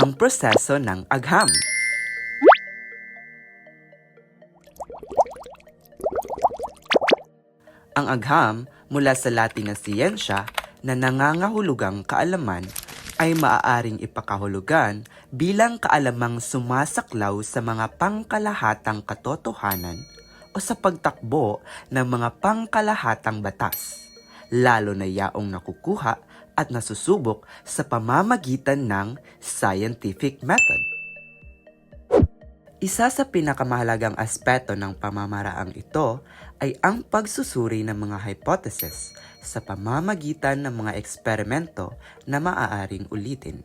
Ang proseso ng agham. Ang agham mula sa Latin na siyensya na nangangahulugang kaalaman ay maaaring ipakahulugan bilang kaalamang sumasaklaw sa mga pangkalahatang katotohanan o sa pagtakbo ng mga pangkalahatang batas, lalo na yaong nakukuha at nasusubok sa pamamagitan ng scientific method. Isa sa pinakamahalagang aspeto ng pamamaraang ito ay ang pagsusuri ng mga hypothesis sa pamamagitan ng mga eksperimento na maaaring ulitin.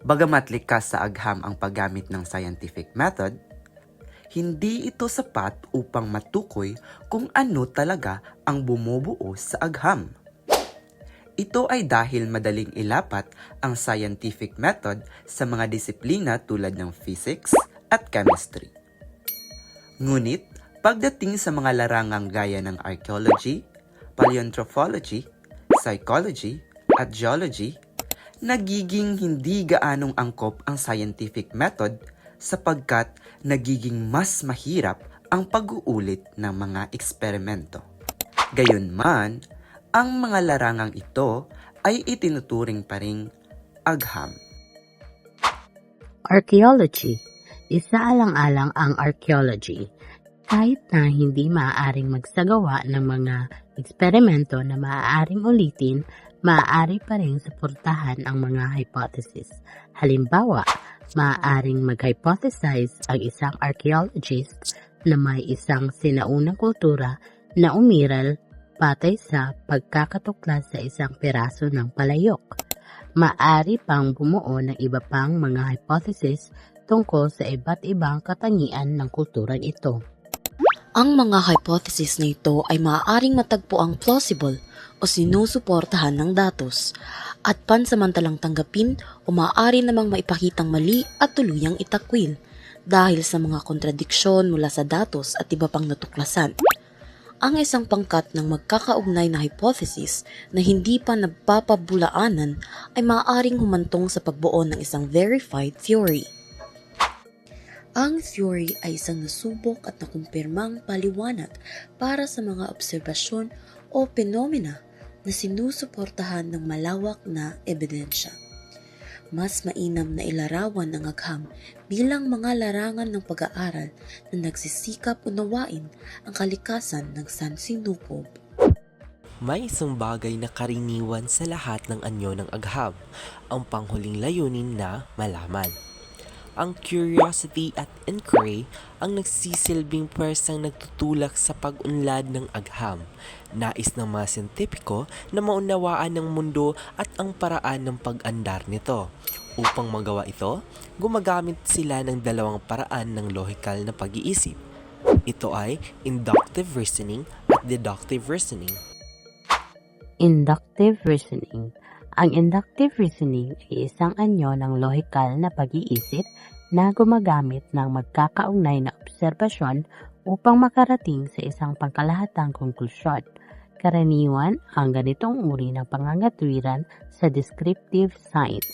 Bagamat likas sa agham ang paggamit ng scientific method, hindi ito sapat upang matukoy kung ano talaga ang bumubuo sa agham. Ito ay dahil madaling ilapat ang scientific method sa mga disiplina tulad ng physics at chemistry. Ngunit, pagdating sa mga larangang gaya ng archaeology, paleoanthropology, psychology, at geology, nagiging hindi gaanong angkop ang scientific method sapagkat nagiging mas mahirap ang pag-uulit ng mga eksperimento. Gayunman, ang mga larangang ito ay itinuturing pa ring agham. Archaeology. Isaalang-alang ang archaeology. Kahit na hindi maaaring magsagawa ng mga eksperimento na maaaring ulitin, maaari pa rin suportahan ang mga hypothesis. Halimbawa, maaaring mag-hypothesize ang isang archaeologist na may isang sinaunang kultura na umiral patay sa pagkakatuklas sa isang piraso ng palayok. Maaari pang bumuo ng iba pang mga hypothesis tungkol sa iba't ibang katangian ng kulturang ito. Ang mga hypothesis na ito ay maaaring matagpuang plausible o sinusuportahan ng datos at pansamantalang tanggapin o maaari namang maipakitang mali at tuluyang itakwil dahil sa mga kontradiksyon mula sa datos at iba pang natuklasan. Ang isang pangkat ng magkakaugnay na hypothesis na hindi pa nagpapabulaanan ay maaaring humantong sa pagbuo ng isang verified theory. Ang theory ay isang nasubok at nakumpirmang paliwanag para sa mga obserbasyon o penomena na sinusuportahan ng malawak na ebidensya. Mas mainam na ilarawan ang agham bilang mga larangan ng pag-aaral na nagsisikap unawain ang kalikasan ng sansinukob. May isang bagay na karaniwan sa lahat ng anyo ng agham, ang panghuling layunin na malaman. Ang curiosity at inquiry ang nagsisilbing pwersang nagtutulak sa pag-unlad ng agham. Nais ng mga siyentipiko na maunawaan ng mundo at ang paraan ng pag-andar nito. Upang magawa ito, gumagamit sila ng dalawang paraan ng lohikal na pag-iisip. Ito ay inductive reasoning at deductive reasoning. Inductive reasoning. Ang inductive reasoning ay isang anyo ng lohikal na pag-iisip na gumagamit ng magkakaugnay na obserbasyon upang makarating sa isang pangkalahatang konklusyon. Karaniwan, ang ganitong uri ng pangangatwiran sa descriptive science.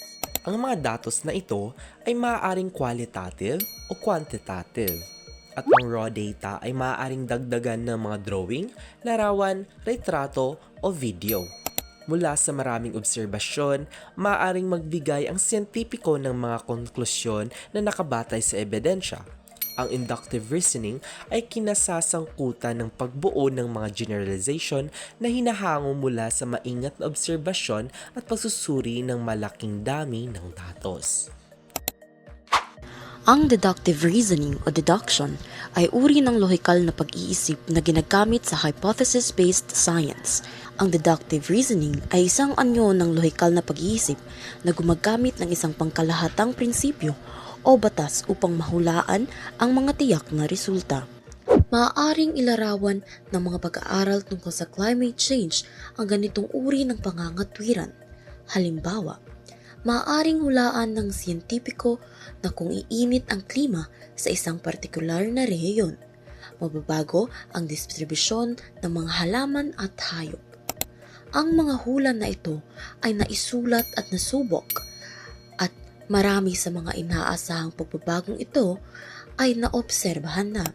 Ang mga datos na ito ay maaaring qualitative o quantitative. At ang raw data ay maaaring dagdagan ng mga drawing, larawan, retrato o video. Mula sa maraming obserbasyon, maaaring magbigay ang siyentipiko ng mga konklusyon na nakabatay sa ebidensya. Ang inductive reasoning ay kinasasangkutan ng pagbuo ng mga generalization na hinahango mula sa maingat na obserbasyon at pagsusuri ng malaking dami ng datos. Ang deductive reasoning o deduction ay uri ng lohikal na pag-iisip na ginagamit sa hypothesis-based science. Ang deductive reasoning ay isang anyo ng lohikal na pag-iisip na gumagamit ng isang pangkalahatang prinsipyo o batas upang mahulaan ang mga tiyak na resulta. Maaaring ilarawan ng mga pag-aaral tungkol sa climate change ang ganitong uri ng pangangatwiran. Halimbawa, maaaring hulaan ng siyentipiko na kung iinit ang klima sa isang partikular na rehiyon, mababago ang distribusyon ng mga halaman at hayop. Ang mga hula na ito ay naisulat at nasubok at Marami sa mga inaasahang pagbabagong ito ay naobserbahan na.